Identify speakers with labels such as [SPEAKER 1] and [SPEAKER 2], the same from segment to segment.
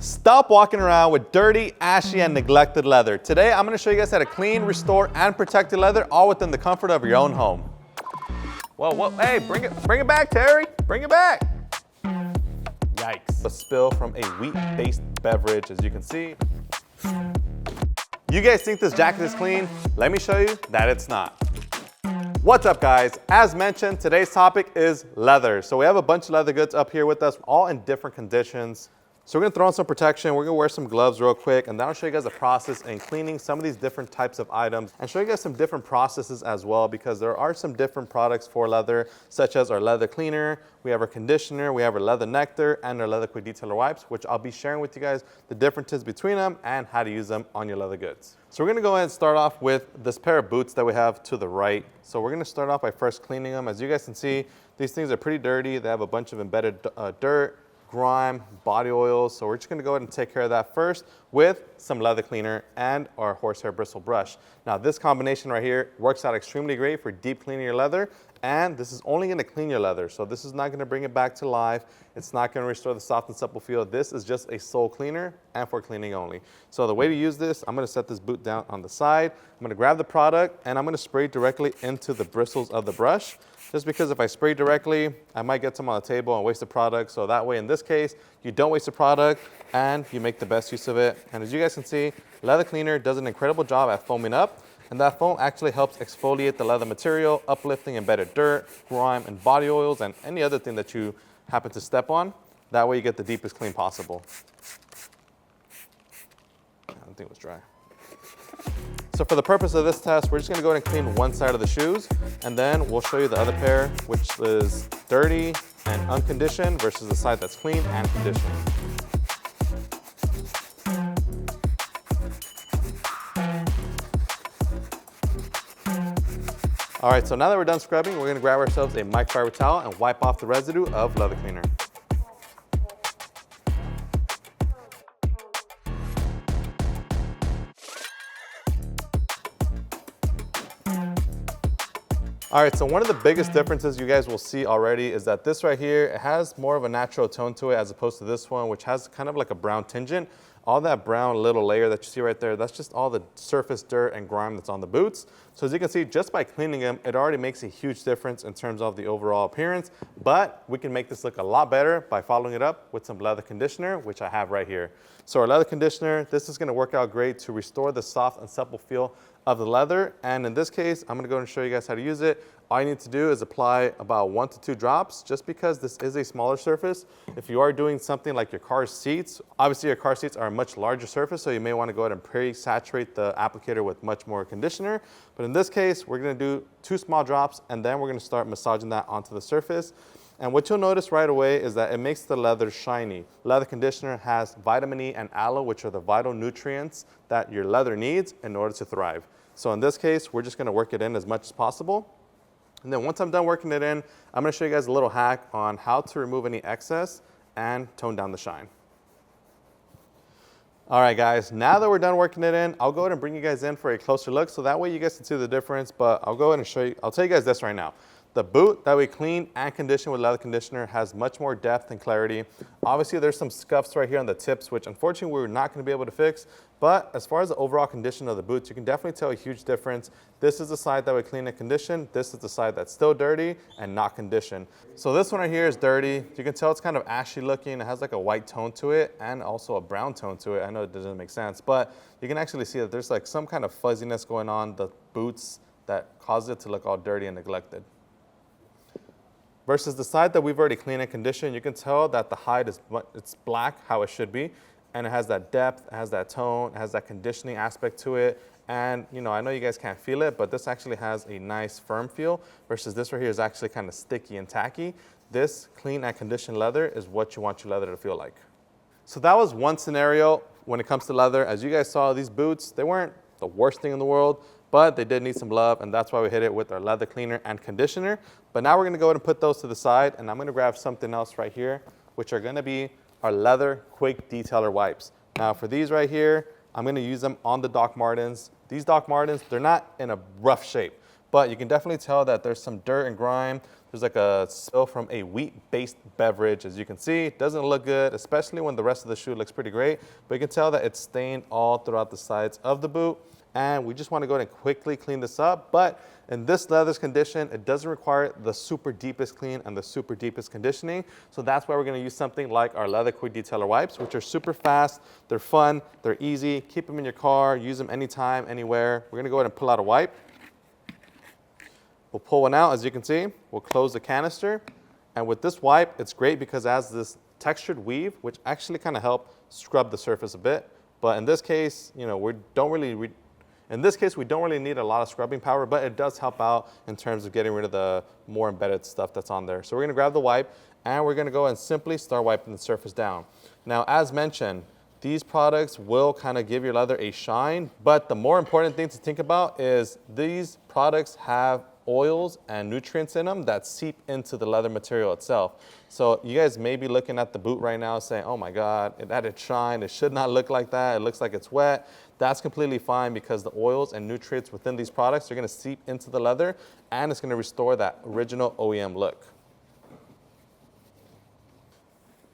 [SPEAKER 1] Stop walking around with dirty, ashy, and neglected leather. Today, I'm gonna show you guys how to clean, restore, and protect your leather all within the comfort of your own home. Well, hey, bring it back, Terry. Bring it back. Yikes. A spill from a wheat-based beverage, as you can see. You guys think this jacket is clean? Let me show you that it's not. What's up, guys? As mentioned, today's topic is leather. So we have a bunch of leather goods up here with us, all in different conditions. So we're gonna throw on some protection, we're gonna wear some gloves real quick, and then I'll show you guys the process in cleaning some of these different types of items and show you guys some different processes as well, because there are some different products for leather, such as our leather cleaner, we have our conditioner, we have our leather nectar, and our leather quick detailer wipes, which I'll be sharing with you guys the differences between them and how to use them on your leather goods. So we're gonna go ahead and start off with this pair of boots that we have to the right. So we're gonna start off by first cleaning them. As you guys can see, these things are pretty dirty. They have a bunch of embedded dirt, grime, body oils. So we're just gonna go ahead and take care of that first with some leather cleaner and our horsehair bristle brush. Now this combination right here works out extremely great for deep cleaning your leather, and this is only gonna clean your leather. So this is not gonna bring it back to life. It's not gonna restore the soft and supple feel. This is just a sole cleaner and for cleaning only. So the way to use this, I'm gonna set this boot down on the side. I'm gonna grab the product and I'm gonna spray directly into the bristles of the brush. Just because if I spray directly, I might get some on the table and waste the product. So that way, in this case, you don't waste the product and you make the best use of it. And as you guys can see, leather cleaner does an incredible job at foaming up. And that foam actually helps exfoliate the leather material, uplifting embedded dirt, grime, and body oils, and any other thing that you happen to step on. That way you get the deepest clean possible. I don't think it was dry. So for the purpose of this test, we're just gonna go ahead and clean one side of the shoes, and then we'll show you the other pair, which is dirty and unconditioned versus the side that's clean and conditioned. All right, so now that we're done scrubbing, we're gonna grab ourselves a microfiber towel and wipe off the residue of leather cleaner. All right, so one of the biggest differences you guys will see already is that this right here, it has more of a natural tone to it as opposed to this one, which has kind of like a brown tinge. All that brown little layer that you see right there, that's just all the surface dirt and grime that's on the boots. So as you can see, just by cleaning them, it already makes a huge difference in terms of the overall appearance, but we can make this look a lot better by following it up with some leather conditioner, which I have right here. So our leather conditioner, this is gonna work out great to restore the soft and supple feel of the leather. And in this case, I'm gonna go and show you guys how to use it. All you need to do is apply about 1 to 2 drops, just because this is a smaller surface. If you are doing something like your car seats, obviously your car seats are a much larger surface, so you may wanna go ahead and pre-saturate the applicator with much more conditioner. But in this case, we're gonna do 2 small drops, and then we're gonna start massaging that onto the surface. And what you'll notice right away is that it makes the leather shiny. Leather conditioner has vitamin E and aloe, which are the vital nutrients that your leather needs in order to thrive. So in this case, we're just gonna work it in as much as possible. And then once I'm done working it in, I'm gonna show you guys a little hack on how to remove any excess and tone down the shine. All right, guys, now that we're done working it in, I'll go ahead and bring you guys in for a closer look so that way you guys can see the difference, but I'll go ahead and show you, I'll tell you guys this right now. The boot that we clean and condition with leather conditioner has much more depth and clarity. Obviously, there's some scuffs right here on the tips, which unfortunately we're not gonna be able to fix. But as far as the overall condition of the boots, you can definitely tell a huge difference. This is the side that we clean and condition. This is the side that's still dirty and not conditioned. So this one right here is dirty. You can tell it's kind of ashy looking. It has like a white tone to it and also a brown tone to it. I know it doesn't make sense, but you can actually see that there's like some kind of fuzziness going on the boots that causes it to look all dirty and neglected. Versus the side that we've already cleaned and conditioned, you can tell that the hide is it's black, how it should be, and it has that depth, it has that tone, it has that conditioning aspect to it. And you know, I know you guys can't feel it, but this actually has a nice firm feel, versus this right here is actually kind of sticky and tacky. This clean and conditioned leather is what you want your leather to feel like. So that was one scenario when it comes to leather. As you guys saw, these boots, they weren't the worst thing in the world, but they did need some love, and that's why we hit it with our leather cleaner and conditioner. But now we're gonna go ahead and put those to the side, and I'm gonna grab something else right here, which are gonna be our leather quick detailer wipes. Now for these right here, I'm gonna use them on the Doc Martens. These Doc Martens, they're not in a rough shape, but you can definitely tell that there's some dirt and grime. There's like a spill from a wheat-based beverage, as you can see. It doesn't look good, especially when the rest of the shoe looks pretty great, but you can tell that it's stained all throughout the sides of the boot. And we just want to go ahead and quickly clean this up. But in this leather's condition, it doesn't require the super deepest clean and the super deepest conditioning. So that's why we're going to use something like our Leather Quick Detailer wipes, which are super fast. They're fun. They're easy. Keep them in your car. Use them anytime, anywhere. We're going to go ahead and pull out a wipe. We'll pull one out, as you can see. We'll close the canister. And with this wipe, it's great because it has this textured weave, which actually kind of help scrub the surface a bit. But in this case, you know, we don't really need a lot of scrubbing power, but it does help out in terms of getting rid of the more embedded stuff that's on there. So we're gonna grab the wipe and we're gonna go and simply start wiping the surface down. Now, as mentioned, these products will kind of give your leather a shine, but the more important thing to think about is these products have oils and nutrients in them that seep into the leather material itself. So you guys may be looking at the boot right now saying, oh my God, it added shine. It should not look like that. It looks like it's wet. That's completely fine because the oils and nutrients within these products are gonna seep into the leather and it's gonna restore that original OEM look.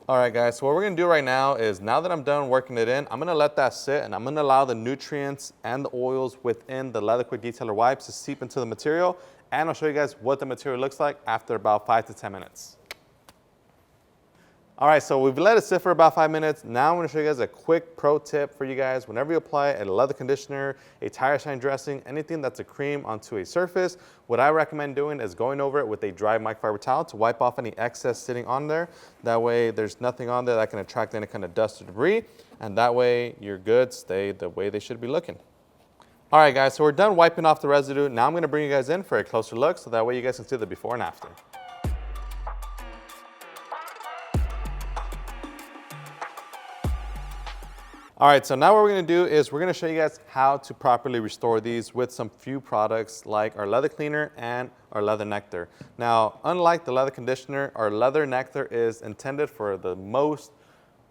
[SPEAKER 1] All right, guys, so what we're gonna do right now is, now that I'm done working it in, I'm gonna let that sit and I'm gonna allow the nutrients and the oils within the Leather Quick Detailer wipes to seep into the material, and I'll show you guys what the material looks like after about 5 to 10 minutes. All right, so we've let it sit for about 5 minutes. Now I'm gonna show you guys a quick pro tip for you guys. Whenever you apply a leather conditioner, a tire shine dressing, anything that's a cream onto a surface, what I recommend doing is going over it with a dry microfiber towel to wipe off any excess sitting on there. That way there's nothing on there that can attract any kind of dust or debris, and that way your goods stay the way they should be looking. All right, guys, so we're done wiping off the residue. Now I'm gonna bring you guys in for a closer look so that way you guys can see the before and after. All right, so now what we're gonna do is we're gonna show you guys how to properly restore these with some few products like our leather cleaner and our leather nectar. Now, unlike the leather conditioner, our leather nectar is intended for the most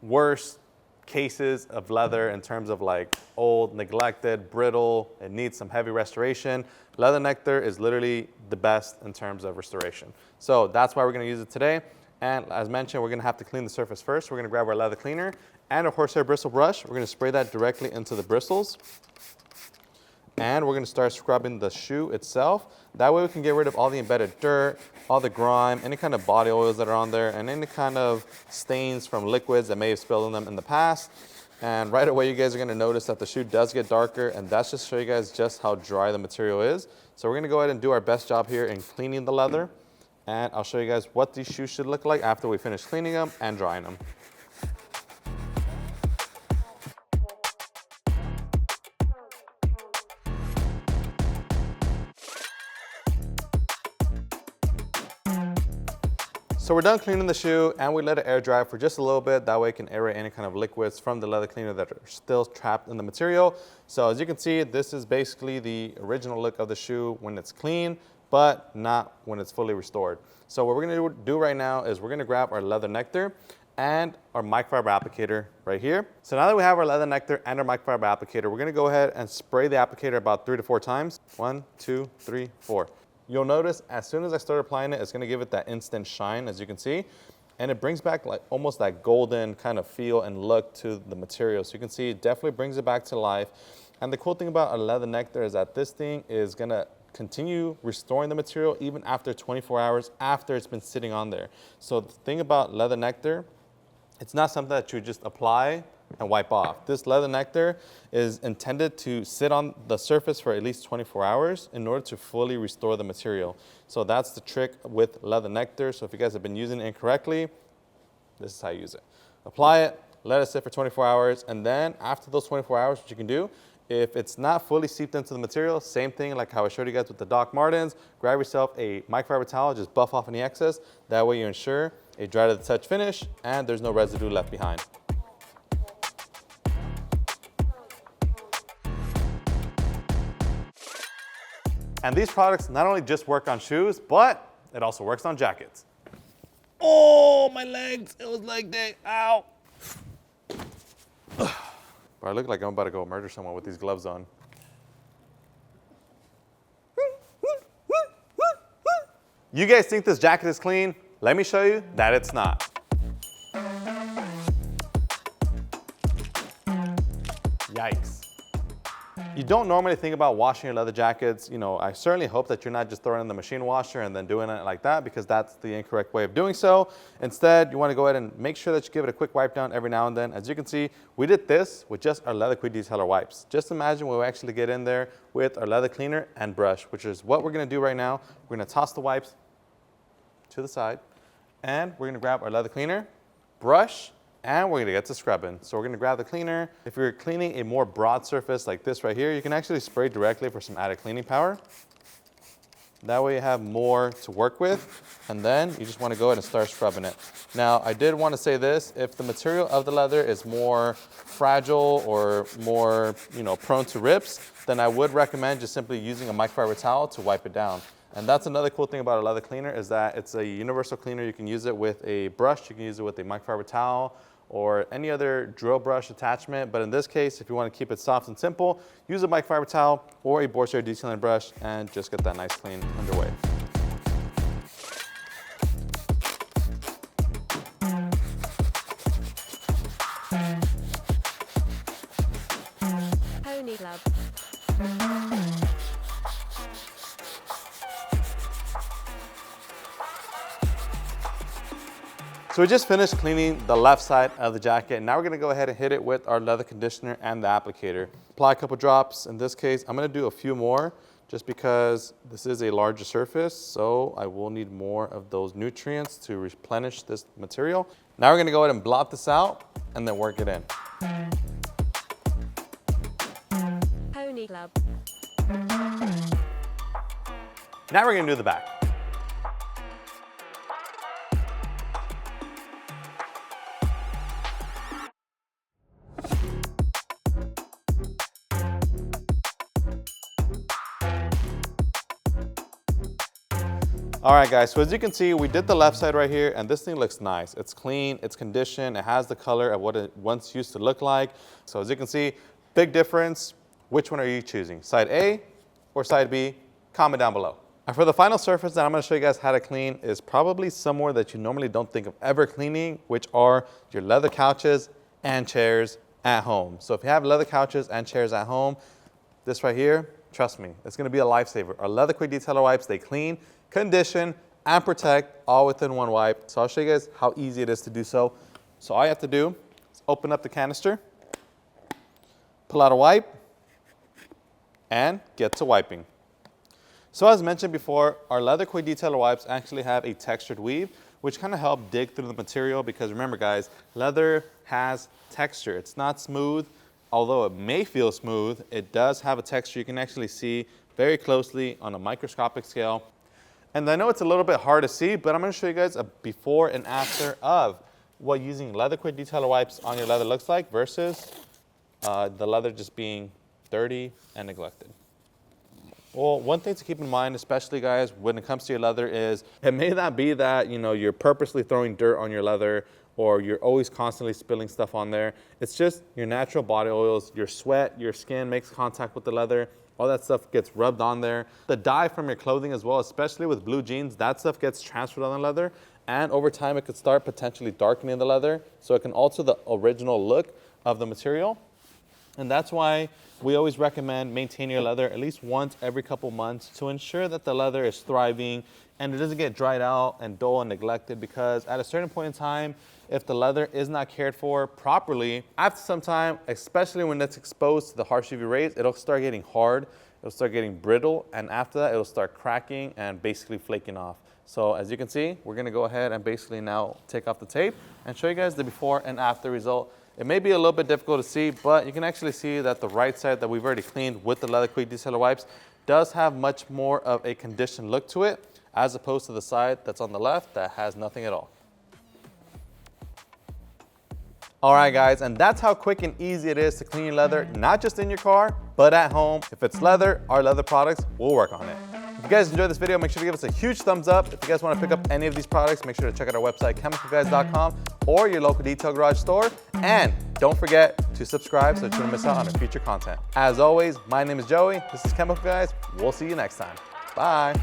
[SPEAKER 1] worst cases of leather in terms of like old, neglected, brittle, it needs some heavy restoration. Leather nectar is literally the best in terms of restoration. So that's why we're gonna use it today. And as mentioned, we're gonna have to clean the surface first. We're gonna grab our leather cleaner and a horsehair bristle brush. We're gonna spray that directly into the bristles. And we're gonna start scrubbing the shoe itself. That way we can get rid of all the embedded dirt, all the grime, any kind of body oils that are on there, and any kind of stains from liquids that may have spilled on them in the past. And right away, you guys are gonna notice that the shoe does get darker, and that's just to show you guys just how dry the material is. So we're gonna go ahead and do our best job here in cleaning the leather. And I'll show you guys what these shoes should look like after we finish cleaning them and drying them. So we're done cleaning the shoe and we let it air dry for just a little bit. That way it can aerate any kind of liquids from the leather cleaner that are still trapped in the material. So as you can see, this is basically the original look of the shoe when it's clean, but not when it's fully restored. So what we're gonna do right now is we're gonna grab our leather nectar and our microfiber applicator right here. So now that we have our leather nectar and our microfiber applicator, we're gonna go ahead and spray the applicator about 3 to 4 times. 1, 2, 3, 4. You'll notice as soon as I start applying it, it's gonna give it that instant shine, as you can see. And it brings back like almost that golden kind of feel and look to the material. So you can see it definitely brings it back to life. And the cool thing about a leather nectar is that this thing is gonna continue restoring the material even after 24 hours after it's been sitting on there. So the thing about leather nectar, it's not something that you just apply and wipe off. This leather nectar is intended to sit on the surface for at least 24 hours in order to fully restore the material. So that's the trick with leather nectar. So if you guys have been using it incorrectly, this is how you use it. Apply it, let it sit for 24 hours, and then after those 24 hours, what you can do, if it's not fully seeped into the material, same thing like how I showed you guys with the Doc Martens, grab yourself a microfiber towel, just buff off any excess. That way you ensure a dry to the touch finish and there's no residue left behind. And these products not only just work on shoes, but it also works on jackets. Oh, my legs, it was leg day, ow. Bro, I look like I'm about to go murder someone with these gloves on. You guys think this jacket is clean? Let me show you that it's not. Yikes. You don't normally think about washing your leather jackets. You know, I certainly hope that you're not just throwing it in the machine washer and then doing it like that, because that's the incorrect way of doing so. Instead, you want to go ahead and make sure that you give it a quick wipe down every now and then. As you can see, we did this with just our leather quick detailer wipes. Just imagine when we actually get in there with our leather cleaner and brush, which is what we're going to do right now. We're going to toss the wipes to the side, and we're going to grab our leather cleaner, brush, and we're gonna get to scrubbing. So we're gonna grab the cleaner. If you're cleaning a more broad surface like this right here, you can actually spray directly for some added cleaning power. That way you have more to work with, and then you just wanna go ahead and start scrubbing it. Now, I did wanna say this, if the material of the leather is more fragile or more prone to rips, then I would recommend just simply using a microfiber towel to wipe it down. And that's another cool thing about a leather cleaner, is that it's a universal cleaner. You can use it with a brush, you can use it with a microfiber towel, or any other drill brush attachment. But in this case, if you want to keep it soft and simple, use a microfiber towel or a board detailing brush and just get that nice clean underway.
[SPEAKER 2] Pony Club.
[SPEAKER 1] So we just finished cleaning the left side of the jacket. Now we're gonna go ahead and hit it with our leather conditioner and the applicator. Apply a couple drops. In this case, I'm gonna do a few more just because this is a larger surface, so I will need more of those nutrients to replenish this material. Now we're gonna go ahead and blot this out and then work it in.
[SPEAKER 2] Pony Club.
[SPEAKER 1] Now we're gonna do the back. All right, guys, so as you can see, we did the left side right here, and this thing looks nice. It's clean, it's conditioned, it has the color of what it once used to look like. So as you can see, big difference. Which one are you choosing? Side A or side B? Comment down below. And for the final surface that I'm gonna show you guys how to clean is probably somewhere that you normally don't think of ever cleaning, which are your leather couches and chairs at home. So if you have leather couches and chairs at home, this right here, trust me, it's gonna be a lifesaver. Our leather quick detailer wipes, they clean, condition, and protect all within one wipe. So I'll show you guys how easy it is to do so. So all you have to do is open up the canister, pull out a wipe, and get to wiping. So as mentioned before, our leather quick detailer wipes actually have a textured weave, which kind of help dig through the material, because remember guys, leather has texture. It's not smooth. Although it may feel smooth, it does have a texture you can actually see very closely on a microscopic scale. And I know it's a little bit hard to see, but I'm gonna show you guys a before and after of what using leather quick detailer wipes on your leather looks like versus the leather just being dirty and neglected. Well, one thing to keep in mind, especially guys, when it comes to your leather is, it may not be that you're purposely throwing dirt on your leather or you're always constantly spilling stuff on there. It's just your natural body oils, your sweat, your skin makes contact with the leather. All that stuff gets rubbed on there. The dye from your clothing as well, especially with blue jeans, that stuff gets transferred on the leather. And over time, it could start potentially darkening the leather. So it can alter the original look of the material. And that's why we always recommend maintaining your leather at least once every couple months to ensure that the leather is thriving and it doesn't get dried out and dull and neglected, because at a certain point in time, if the leather is not cared for properly, after some time, especially when it's exposed to the harsh UV rays, it'll start getting hard, it'll start getting brittle, and after that, it'll start cracking and basically flaking off. So as you can see, we're gonna go ahead and basically now take off the tape and show you guys the before and after result. It may be a little bit difficult to see, but you can actually see that the right side that we've already cleaned with the leather quick detailer wipes does have much more of a conditioned look to it, as opposed to the side that's on the left that has nothing at all. All right guys, and that's how quick and easy it is to clean your leather, not just in your car, but at home. If it's leather, our leather products will work on it. If you guys enjoyed this video, make sure to give us a huge thumbs up. If you guys want to pick up any of these products, make sure to check out our website, chemicalguys.com, or your local detail garage store. And don't forget to subscribe so that you don't miss out on our future content. As always, my name is Joey. This is Chemical Guys. We'll see you next time. Bye.